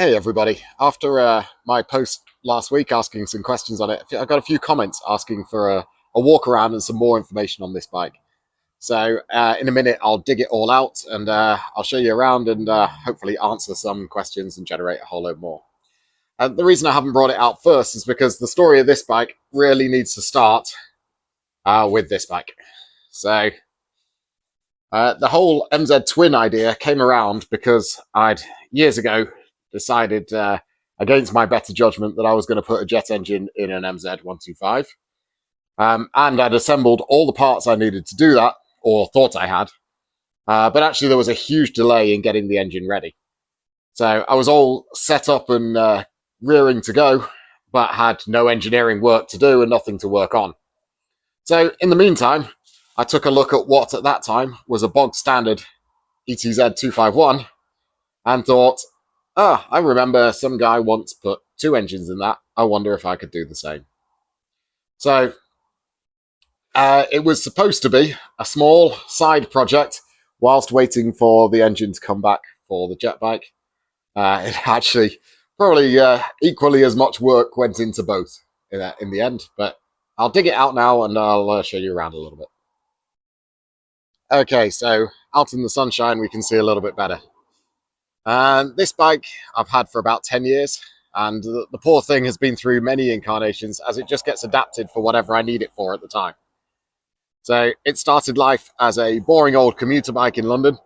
Hey everybody, after my post last week asking some questions on it, I got a few comments asking for a walk around and some more information on this bike. So in a minute I'll dig it all out and I'll show you around and hopefully answer some questions and generate a whole load more. The reason I haven't brought it out first is because the story of this bike really needs to start with this bike. So the whole MZ Twin idea came around because I'd years ago decided against my better judgment that I was going to put a jet engine in an MZ125. And I'd assembled all the parts I needed to do that, or thought I had. But actually there was a huge delay in getting the engine ready. So I was all set up and rearing to go, but had no engineering work to do and nothing to work on. So in the meantime, I took a look at what at that time was a bog standard ETZ501 and thought, I remember some guy once put two engines in that. I wonder if I could do the same. So it was supposed to be a small side project whilst waiting for the engine to come back for the jet bike. It actually probably equally as much work went into both in the end, but I'll dig it out now and I'll show you around a little bit. Okay, so out in the sunshine we can see a little bit better. And this bike I've had for about 10 years, and the poor thing has been through many incarnations as it just gets adapted for whatever I need it for at the time. So it started life as a boring old commuter bike in London.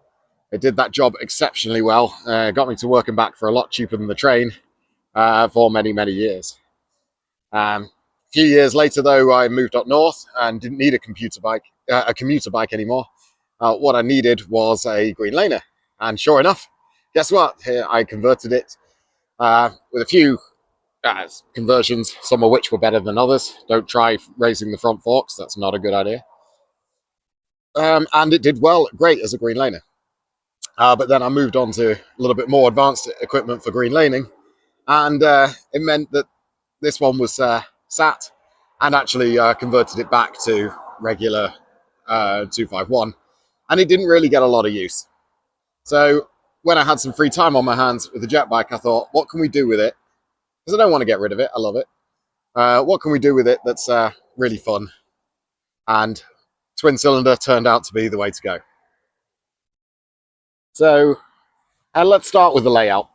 It did that job exceptionally well, got me to work and back for a lot cheaper than the train for many, many years. A few years later, though, I moved up north and didn't need a commuter bike anymore. What I needed was a green laner, and sure enough, guess what? Here I converted it with a few conversions, some of which were better than others. Don't try raising the front forks, that's not a good idea. And it did great as a green laner. But then I moved on to a little bit more advanced equipment for green laning, and it meant that this one was sat and actually converted it back to regular 251, and it didn't really get a lot of use. So when I had some free time on my hands with the jet bike, I thought, what can we do with it? Because I don't want to get rid of it. I love it. What can we do with it that's really fun? And twin cylinder turned out to be the way to go. So let's start with the layout.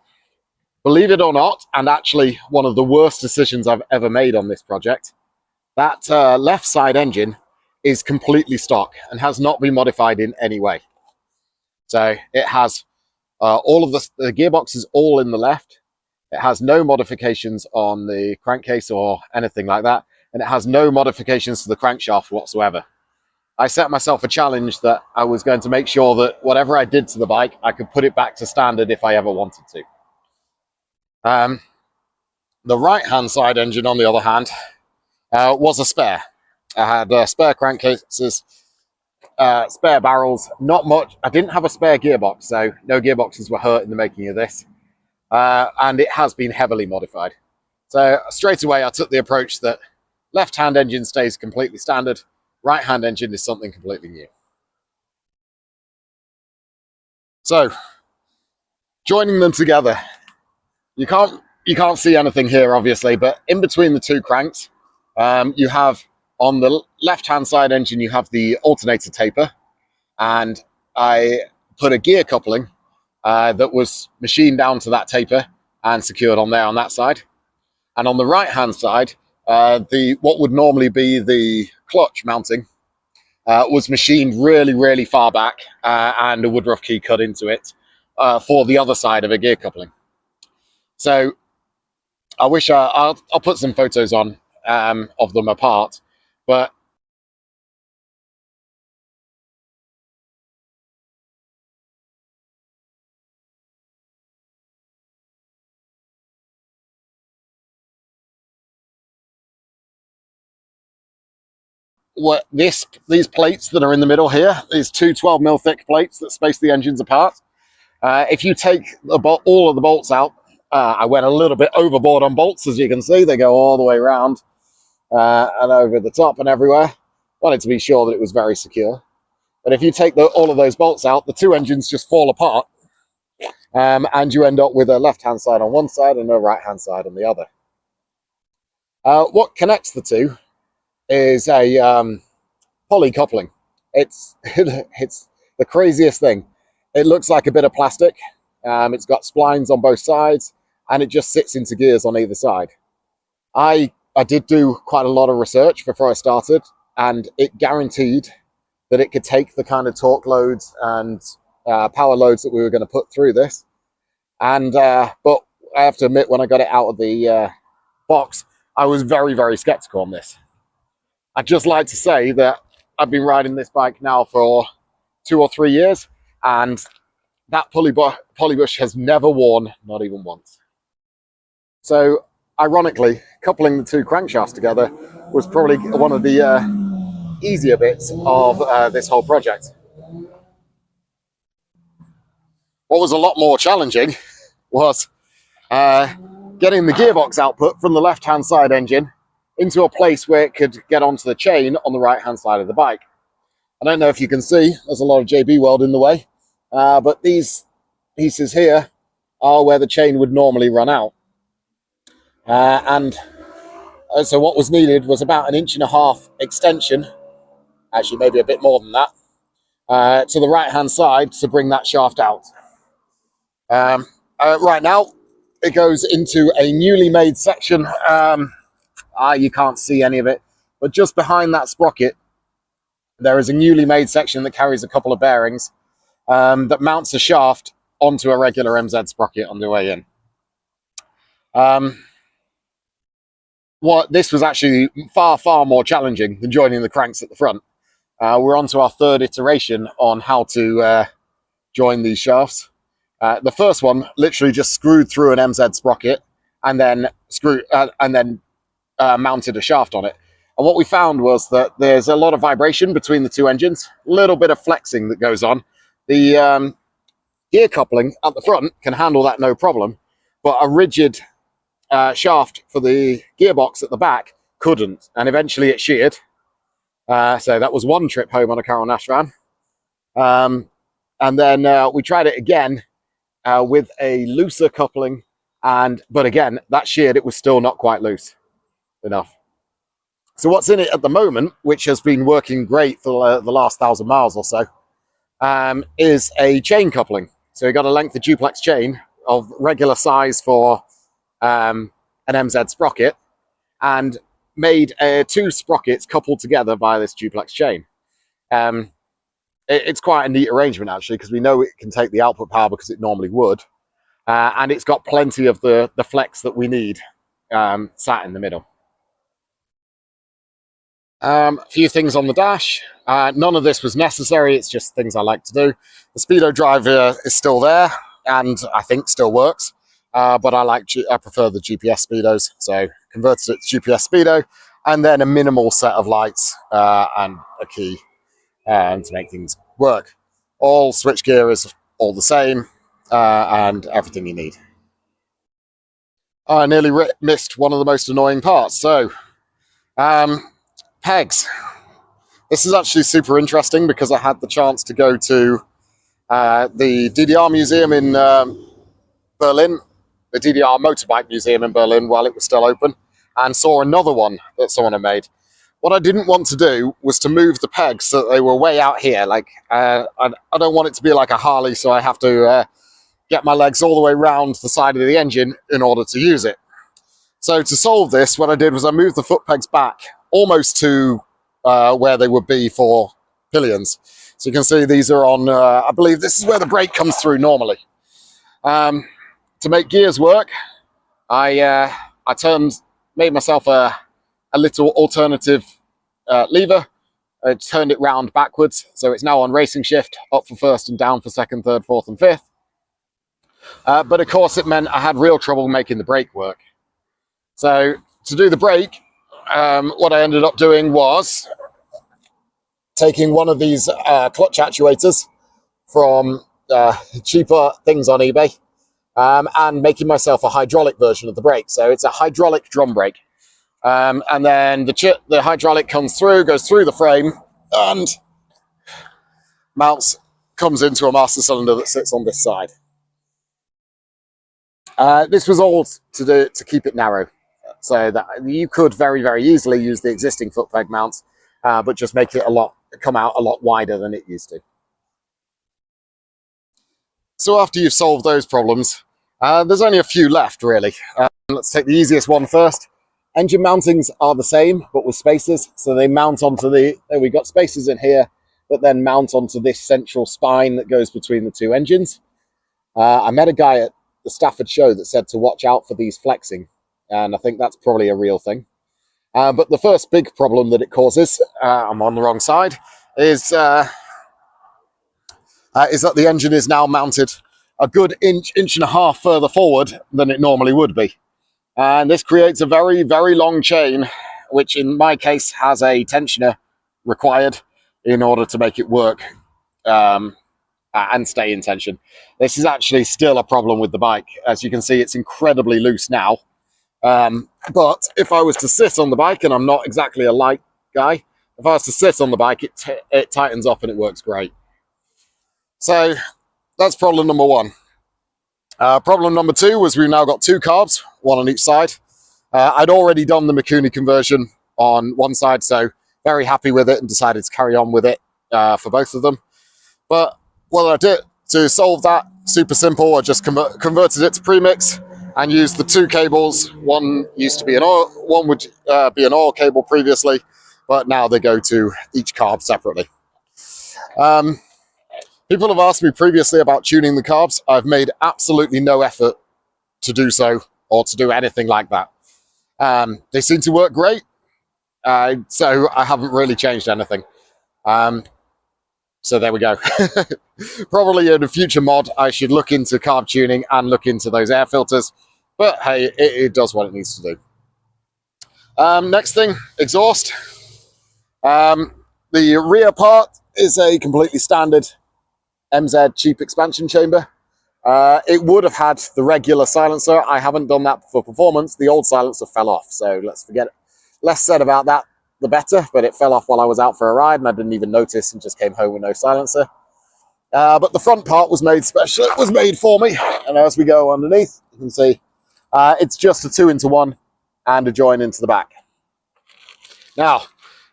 Believe it or not, and actually one of the worst decisions I've ever made on this project, that left side engine is completely stock and has not been modified in any way. So it has all of the gearbox is all in the left. It has no modifications on the crankcase or anything like that. And it has no modifications to the crankshaft whatsoever. I set myself a challenge that I was going to make sure that whatever I did to the bike, I could put it back to standard if I ever wanted to. The right-hand side engine, on the other hand, was a spare. I had spare crankcases, spare barrels, not much. I didn't have a spare gearbox, so no gearboxes were hurt in the making of this. And it has been heavily modified. So straight away, I took the approach that left-hand engine stays completely standard, right-hand engine is something completely new. So joining them together, you can't see anything here, obviously, but in between the two cranks, you have on the left-hand side engine, you have the alternator taper, and I put a gear coupling that was machined down to that taper and secured on there on that side. And on the right-hand side, what would normally be the clutch mounting was machined really, really far back and a woodruff key cut into it for the other side of a gear coupling. So I wish I'll put some photos on of them apart, but what these plates that are in the middle here, these two 12mm thick plates that space the engines apart, if you take all of the bolts out, I went a little bit overboard on bolts, as you can see. They go all the way around and over the top and everywhere. Wanted to be sure that it was very secure. But if you take all of those bolts out, the two engines just fall apart And you end up with a left-hand side on one side and a right-hand side on the other. What connects the two is a poly coupling. It's the craziest thing. It looks like a bit of plastic. It's got splines on both sides, and it just sits into gears on either side. I did do quite a lot of research before I started, and it guaranteed that it could take the kind of torque loads and power loads that we were going to put through this. And but I have to admit, when I got it out of the box, I was very, very skeptical on this. I'd just like to say that I've been riding this bike now for 2 or 3 years, and that pulley bush has never worn, not even once. So, ironically, coupling the two crankshafts together was probably one of the easier bits of this whole project. What was a lot more challenging was getting the gearbox output from the left-hand side engine into a place where it could get onto the chain on the right-hand side of the bike. I don't know if you can see, there's a lot of JB weld in the way, but these pieces here are where the chain would normally run out. So what was needed was about 1.5 inch extension, actually maybe a bit more than that, to the right-hand side to bring that shaft out. Right now, it goes into a newly made section. You can't see any of it, but just behind that sprocket, there is a newly made section that carries a couple of bearings that mounts a shaft onto a regular MZ sprocket on the way in. This was actually far, far more challenging than joining the cranks at the front. We're on to our third iteration on how to join these shafts. The first one literally just screwed through an MZ sprocket and then mounted a shaft on it. And what we found was that there's a lot of vibration between the two engines, a little bit of flexing that goes on. The gear coupling at the front can handle that no problem, but a rigid shaft for the gearbox at the back couldn't, and eventually it sheared. So that was one trip home on a Carol Nash van. And then we tried it again with a looser coupling, but again, that sheared. It was still not quite loose enough. So what's in it at the moment, which has been working great for the last 1,000 miles or so, is a chain coupling. So we got a length of duplex chain of regular size for an MZ sprocket, and made 2 sprockets coupled together by this duplex chain. It's quite a neat arrangement, actually, because we know it can take the output power because it normally would, and it's got plenty of the flex that we need sat in the middle. A few things on the dash. None of this was necessary. It's just things I like to do. The speedo driver is still there, and I think still works. But I prefer the GPS speedos, so converted it to GPS speedo, and then a minimal set of lights and a key to make things work. All switch gear is all the same, and everything you need. I nearly missed one of the most annoying parts. So, pegs. This is actually super interesting because I had the chance to go to the DDR museum in Berlin, the DDR motorbike museum in Berlin while it was still open, and saw another one that someone had made. What I didn't want to do was to move the pegs so that they were way out here. Like, I don't want it to be like a Harley, so I have to get my legs all the way around the side of the engine in order to use it. So to solve this, what I did was I moved the foot pegs back almost to where they would be for pillions. So you can see these are on, I believe this is where the brake comes through normally. To make gears work, I made myself a little alternative lever. I turned it round backwards, so it's now on racing shift, up for first and down for second, third, fourth and fifth. But of course it meant I had real trouble making the brake work. So to do the brake, what I ended up doing was taking one of these clutch actuators from cheaper things on eBay, and making myself a hydraulic version of the brake. So it's a hydraulic drum brake. And then the hydraulic comes through, goes through the frame, and comes into a master cylinder that sits on this side. This was all to keep it narrow, so that you could very, very easily use the existing foot peg mounts, but just make it come out a lot wider than it used to. So after you've solved those problems, there's only a few left, really. Let's take the easiest one first. Engine mountings are the same, but with spacers. So they mount onto we've got spacers in here that then mount onto this central spine that goes between the two engines. I met a guy at the Stafford show that said to watch out for these flexing, and I think that's probably a real thing. But the first big problem that it causes, I'm on the wrong side, is that the engine is now mounted a good inch and a half further forward than it normally would be. And this creates a very, very long chain, which in my case has a tensioner required in order to make it work and stay in tension. This is actually still a problem with the bike. As you can see, it's incredibly loose now. But if I was to sit on the bike, and I'm not exactly a light guy, if I was to sit on the bike, it tightens up and it works great. So that's problem number one. Problem number two was we've now got two carbs, one on each side. I'd already done the Mikuni conversion on one side, so very happy with it and decided to carry on with it for both of them. But what I did to solve that, super simple, I just converted it to premix and used the two cables. One used to be one would be an oil cable previously, but now they go to each carb separately. People have asked me previously about tuning the carbs. I've made absolutely no effort to do so or to do anything like that. They seem to work great, so I haven't really changed anything. So there we go. Probably in a future mod, I should look into carb tuning and look into those air filters. But hey, it does what it needs to do. Next thing, exhaust. The rear part is a completely standard MZ cheap expansion chamber. It would have had the regular silencer. I haven't done that for performance. The old silencer fell off, so let's forget it. Less said about that, the better, but it fell off while I was out for a ride and I didn't even notice and just came home with no silencer. But the front part was made special. It was made for me, and as we go underneath, you can see it's just a 2-into-1 and a join into the back. Now,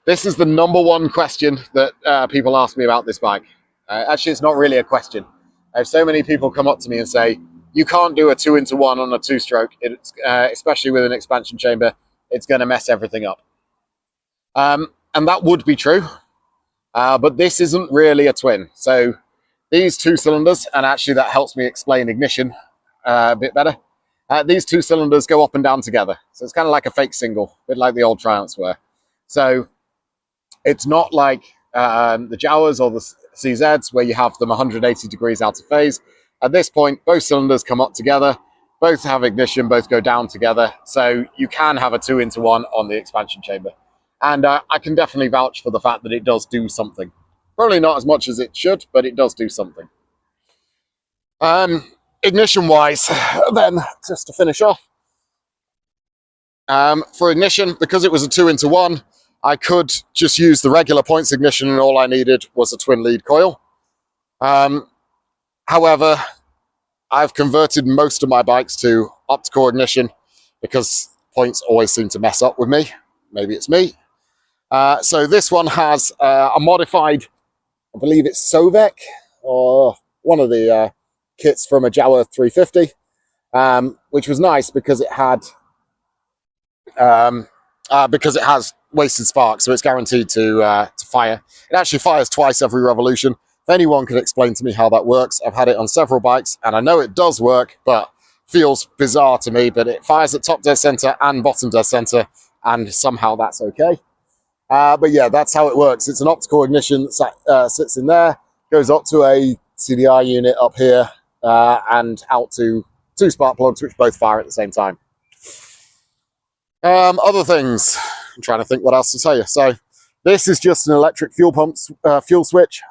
this is the number one question that people ask me about this bike. Actually, it's not really a question. I have so many people come up to me and say, you can't do a 2-into-1 on a two-stroke, especially with an expansion chamber. It's going to mess everything up. And that would be true, but this isn't really a twin. So these two cylinders, and actually that helps me explain ignition a bit better. These two cylinders go up and down together. So it's kind of like a fake single, a bit like the old Triumphs were. So it's not like the Jawas or the CZs where you have them 180 degrees out of phase. At this point, both cylinders come up together, both have ignition, both go down together. So you can have a 2-into-1 on the expansion chamber. And I can definitely vouch for the fact that it does do something. Probably not as much as it should, but it does do something. Ignition-wise, then, just to finish off, for ignition, because it was a 2-into-1, I could just use the regular points ignition and all I needed was a twin lead coil. However, I've converted most of my bikes to optical ignition because points always seem to mess up with me. Maybe it's me. So this one has a modified, I believe it's Sovec, or one of the kits from a Jawa 350, which was nice because it had wasted spark, so it's guaranteed to fire. It actually fires twice every revolution. If anyone could explain to me how that works, I've had it on several bikes, and I know it does work, but feels bizarre to me. But it fires at top dead center and bottom dead center, and somehow that's okay. But yeah, that's how it works. It's an optical ignition that sits in there, goes up to a CDI unit up here, and out to two spark plugs, which both fire at the same time. Other things, I'm trying to think what else to tell you. So this is just an electric fuel pump, fuel switch.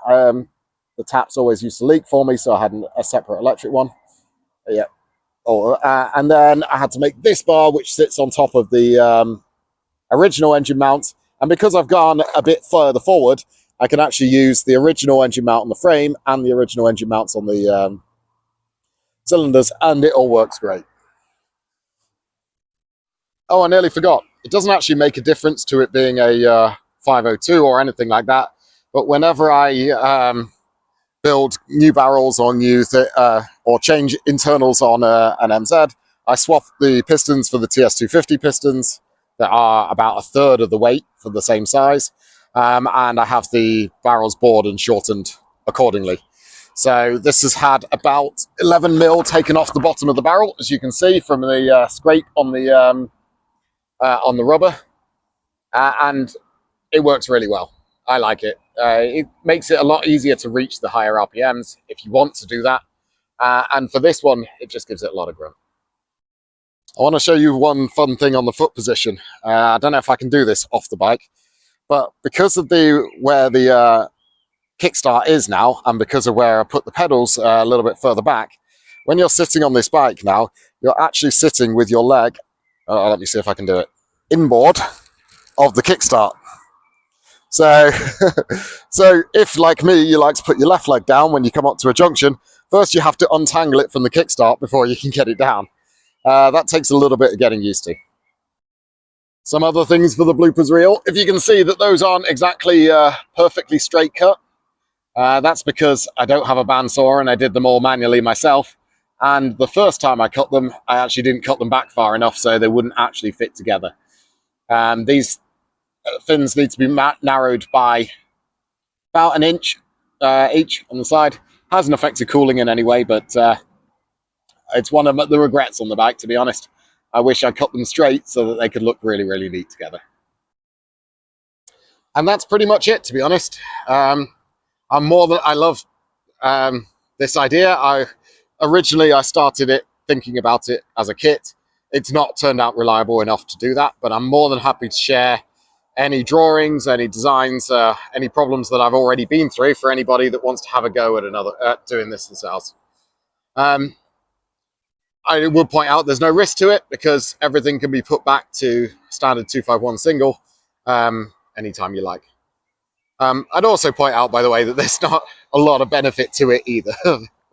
The taps always used to leak for me, so I had a separate electric one. Yeah. And then I had to make this bar, which sits on top of the original engine mount. And because I've gone a bit further forward, I can actually use the original engine mount on the frame and the original engine mounts on the cylinders, and it all works great. Oh, I nearly forgot. It doesn't actually make a difference to it being a 502 or anything like that. But whenever I build new barrels or or change internals on an MZ, I swap the pistons for the TS250 pistons that are about a third of the weight for the same size, and I have the barrels bored and shortened accordingly. So this has had about 11 mil taken off the bottom of the barrel, as you can see from the scrape on the rubber, and it works really well. I like it. It makes it a lot easier to reach the higher RPMs if you want to do that. And for this one, it just gives it a lot of grunt. I want to show you one fun thing on the foot position. I don't know if I can do this off the bike, but because of where the kickstart is now, and because of where I put the pedals a little bit further back, when you're sitting on this bike now, you're actually sitting with your leg, let me see if I can do it, inboard of the kickstart. So, so if, like me, you like to put your left leg down when you come up to a junction, first you have to untangle it from the kickstart before you can get it down. That takes a little bit of getting used to. Some other things for the bloopers reel. If you can see that those aren't exactly perfectly straight cut, that's because I don't have a bandsaw and I did them all manually myself. And the first time I cut them, I actually didn't cut them back far enough so they wouldn't actually fit together. These fins need to be narrowed by about an inch each on the side. Hasn't affected cooling in any way, but it's one of the regrets on the bike, to be honest. I wish I cut them straight so that they could look really, really neat together. And that's pretty much it, to be honest. I love this idea. Originally I started it thinking about it as a kit. It's not turned out reliable enough to do that, but I'm more than happy to share any drawings, any designs, any problems that I've already been through for anybody that wants to have a go at doing this themselves. I will point out there's no risk to it because everything can be put back to standard 251 single anytime you like. I'd also point out, by the way, that there's not a lot of benefit to it either.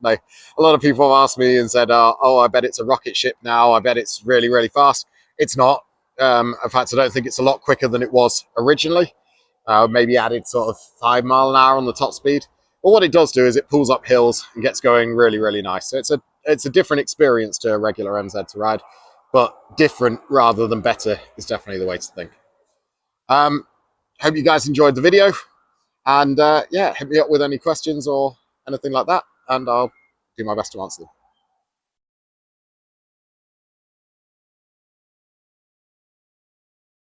No, a lot of people have asked me and said, oh, I bet it's a rocket ship now. I bet it's really, really fast. It's not. In fact, I don't think it's a lot quicker than it was originally. Maybe added sort of 5 miles an hour on the top speed. But what it does do is it pulls up hills and gets going really, really nice. So it's a different experience to a regular MZ to ride, but different rather than better is definitely the way to think. Hope you guys enjoyed the video, and yeah, hit me up with any questions or anything like that, and I'll do my best to answer them.